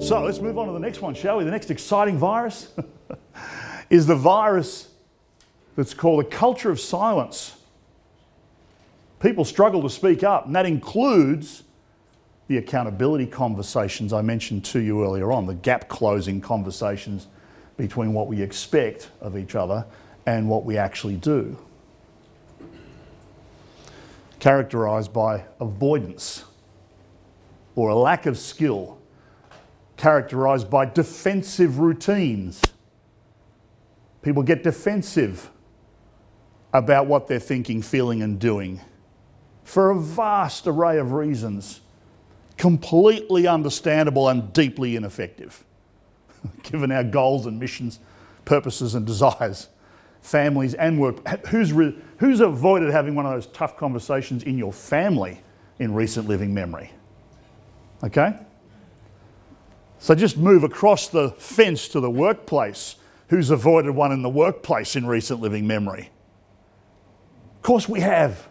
So let's move on to the next one, shall we? The next exciting virus is the virus that's called a culture of silence. People struggle to speak up, and that includes the accountability conversations I mentioned to you earlier on, the gap-closing conversations between what we expect of each other and what we actually do. Characterised by avoidance or a lack of skill, characterised by defensive routines. People get defensive about what they're thinking, feeling and doing for a vast array of reasons, completely understandable and deeply ineffective, given our goals and missions, purposes and desires, families and work. Who's avoided having one of those tough conversations in your family in recent living memory? Okay? So just move across the fence to the workplace. Who's avoided one in the workplace in recent living memory? Of course we have.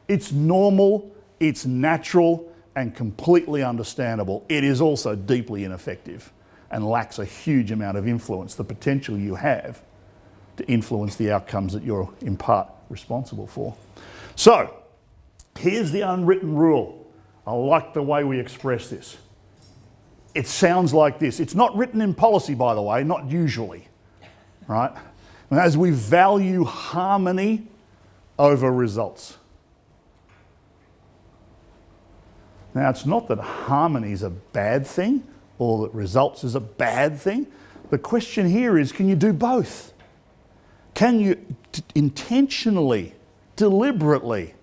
It's normal, it's natural, and completely understandable. It is also deeply ineffective and lacks a huge amount of influence, the potential you have to influence the outcomes that you're in part responsible for. So, here's the unwritten rule. I like the way we express this. It sounds like this. It's not written in policy, by the way, not usually, right? And as we value harmony over results. Now, it's not that harmony is a bad thing or that results is a bad thing. The question here is, can you do both? Can you intentionally, deliberately,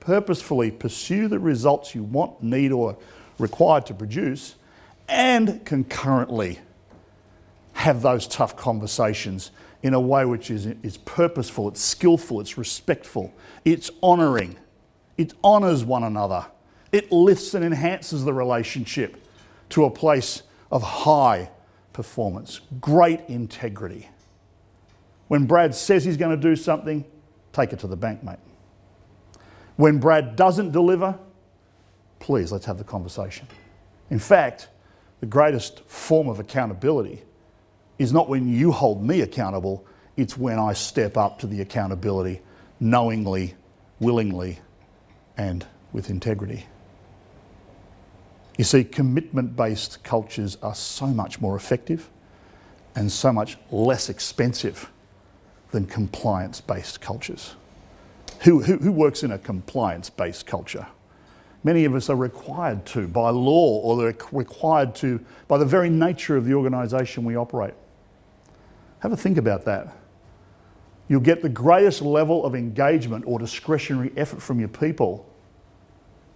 purposefully pursue the results you want, need, or required to produce, and concurrently have those tough conversations in a way which is purposeful, it's skillful, it's respectful, it's honouring, it honours one another, it lifts and enhances the relationship to a place of high performance, great integrity. When Brad says he's going to do something, take it to the bank, mate. When Brad doesn't deliver, please, let's have the conversation. In fact, the greatest form of accountability is not when you hold me accountable, it's when I step up to the accountability knowingly, willingly, and with integrity. You see, commitment-based cultures are so much more effective and so much less expensive than compliance-based cultures. Who works in a compliance-based culture? Many of us are required to by law, or they're required to by the very nature of the organisation we operate. Have a think about that. You'll get the greatest level of engagement or discretionary effort from your people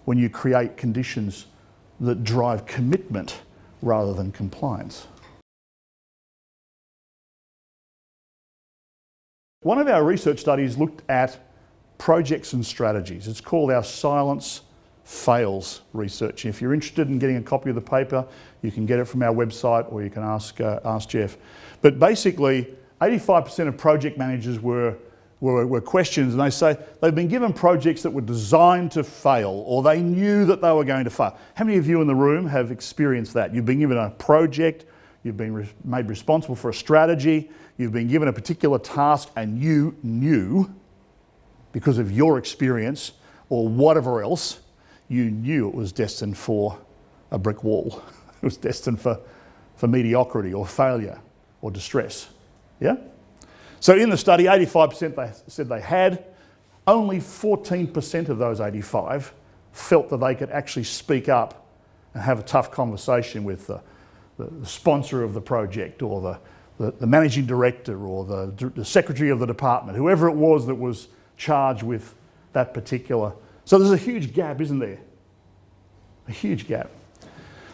when you create conditions that drive commitment rather than compliance. One of our research studies looked at projects and strategies. It's called our Silence Fails research. If you're interested in getting a copy of the paper, you can get it from our website or you can ask Jeff. But basically, 85% of project managers were questioned, and they say they've been given projects that were designed to fail, or they knew that they were going to fail. How many of you in the room have experienced that? You've been given a project, you've been made responsible for a strategy, you've been given a particular task, and you knew, because of your experience or whatever else, you knew it was destined for a brick wall. It was destined for mediocrity or failure or distress. Yeah? So in the study, 85% they said they had. Only 14% of those 85 felt that they could actually speak up and have a tough conversation with the sponsor of the project, or the managing director, or the secretary of the department, whoever it was that was charged with that particular. So there's a huge gap, isn't there? A huge gap.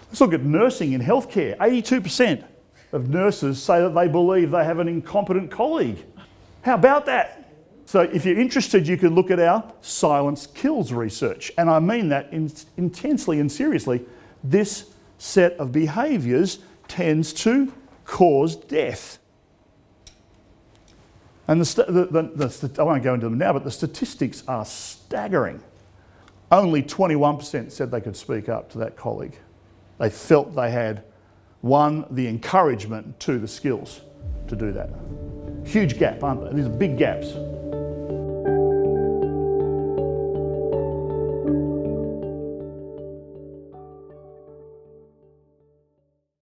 Let's look at nursing in healthcare. 82% of nurses say that they believe they have an incompetent colleague. How about that? So if you're interested, you can look at our Silence Kills research. And I mean that intensely and seriously. This set of behaviours tends to cause death. And I won't go into them now, but the statistics are staggering. Only 21% said they could speak up to that colleague. They felt they had One, the encouragement. Two, the skills to do that. Huge gap, aren't they? These are big gaps.